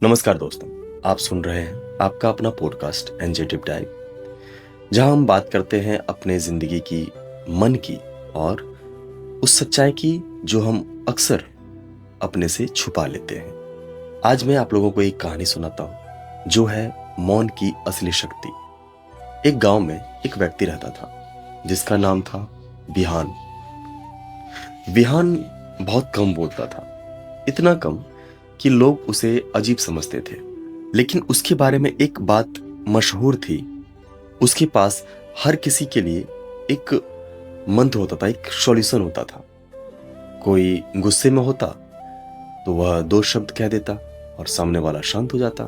नमस्कार दोस्तों, आप सुन रहे हैं आपका अपना पॉडकास्ट एनजे डिप डाइव, जहां हम बात करते हैं अपने जिंदगी की, मन की और उस सच्चाई की जो हम अक्सर अपने से छुपा लेते हैं। आज मैं आप लोगों को एक कहानी सुनाता हूं जो है मौन की असली शक्ति। एक गांव में एक व्यक्ति रहता था जिसका नाम था विहान। विहान बहुत कम बोलता था, इतना कम कि लोग उसे अजीब समझते थे। लेकिन उसके बारे में एक बात मशहूर थी, उसके पास हर किसी के लिए एक मंत्र होता था, एक सॉल्यूशन होता था। कोई गुस्से में होता तो वह दो शब्द कह देता और सामने वाला शांत हो जाता।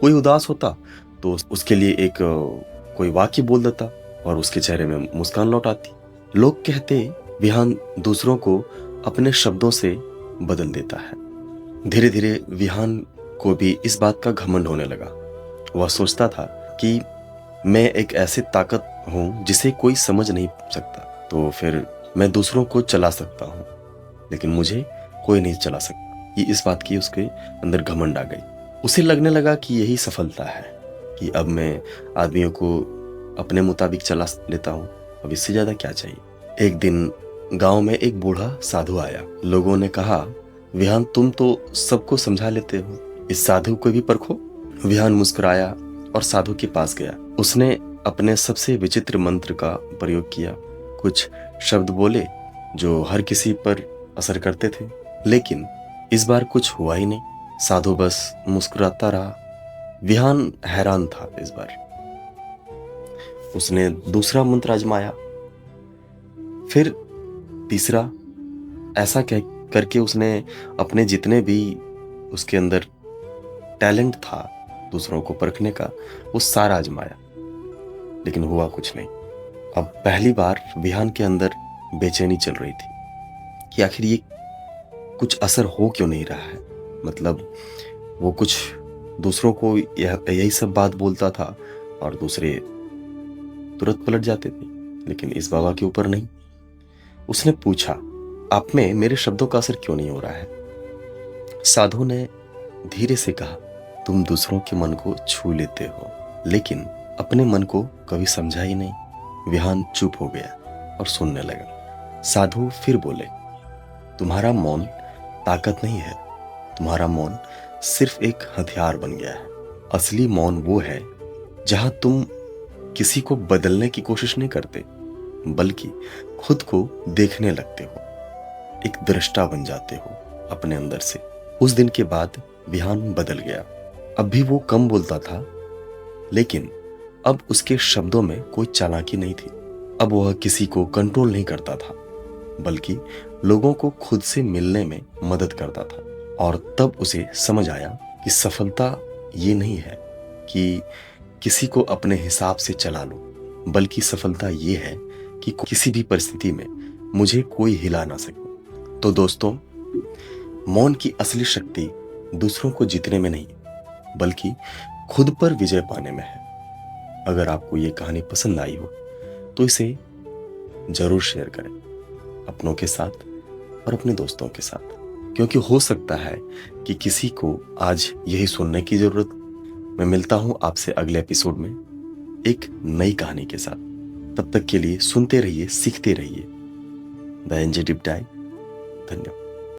कोई उदास होता तो उसके लिए एक कोई वाक्य बोल देता और उसके चेहरे में मुस्कान लौट आती। लोग कहते विहान दूसरों को अपने शब्दों से बदल देता है। धीरे धीरे विहान को भी इस बात का घमंड होने लगा। वह सोचता था कि मैं एक ऐसी ताकत हूं जिसे कोई समझ नहीं सकता, तो फिर मैं दूसरों को चला सकता हूं, लेकिन मुझे कोई नहीं चला सकता। ये इस बात की उसके अंदर घमंड आ गई। उसे लगने लगा कि यही सफलता है कि अब मैं आदमियों को अपने मुताबिक चला लेता हूं, अब इससे ज्यादा क्या चाहिए। एक दिन गांव में एक बूढ़ा साधु आया। लोगों ने कहा, विहान तुम तो सबको समझा लेते हो, इस साधु को भी परखो। विहान मुस्कुराया और साधु के पास गया। उसने अपने सबसे विचित्र मंत्र का प्रयोग किया। कुछ शब्द बोले जो हर किसी पर असर करते थे, लेकिन इस बार कुछ हुआ ही नहीं। साधु बस मुस्कुराता रहा। विहान हैरान था। इस बार उसने दूसरा मंत्र आजमाया, फिर तीसरा। ऐसा कह करके उसने अपने जितने भी उसके अंदर टैलेंट था दूसरों को परखने का, वो सारा आजमाया, लेकिन हुआ कुछ नहीं। अब पहली बार विहान के अंदर बेचैनी चल रही थी कि आखिर ये कुछ असर हो क्यों नहीं रहा है। मतलब वो कुछ दूसरों को यही सब बात बोलता था और दूसरे तुरंत पलट जाते थे, लेकिन इस बाबा के ऊपर नहीं। उसने पूछा, आप में मेरे शब्दों का असर क्यों नहीं हो रहा है। साधु ने धीरे से कहा, तुम दूसरों के मन को छू लेते हो, लेकिन अपने मन को कभी समझा ही नहीं। विहान चुप हो गया और सुनने लगा। साधु फिर बोले, तुम्हारा मौन ताकत नहीं है, तुम्हारा मौन सिर्फ एक हथियार बन गया है। असली मौन वो है जहां तुम किसी को बदलने की कोशिश नहीं करते, बल्कि खुद को देखने लगते हो, एक दृष्टा बन जाते हो अपने अंदर से। उस दिन के बाद विहान बदल गया। अब भी वो कम बोलता था, लेकिन अब उसके शब्दों में कोई चालाकी नहीं थी। अब वह किसी को कंट्रोल नहीं करता था, बल्कि लोगों को खुद से मिलने में मदद करता था। और तब उसे समझ आया कि सफलता ये नहीं है कि किसी को अपने हिसाब से चला लो, बल्कि सफलता ये है कि किसी भी परिस्थिति में मुझे कोई हिला ना सके। तो दोस्तों, मौन की असली शक्ति दूसरों को जीतने में नहीं, बल्कि खुद पर विजय पाने में है। अगर आपको ये कहानी पसंद आई हो तो इसे जरूर शेयर करें अपनों के साथ और अपने दोस्तों के साथ, क्योंकि हो सकता है कि किसी को आज यही सुनने की जरूरत। मैं मिलता हूं आपसे अगले एपिसोड में एक नई कहानी के साथ। तब तक के लिए सुनते रहिए, सीखते रहिए। The NJ deep dive. धन्यवाद।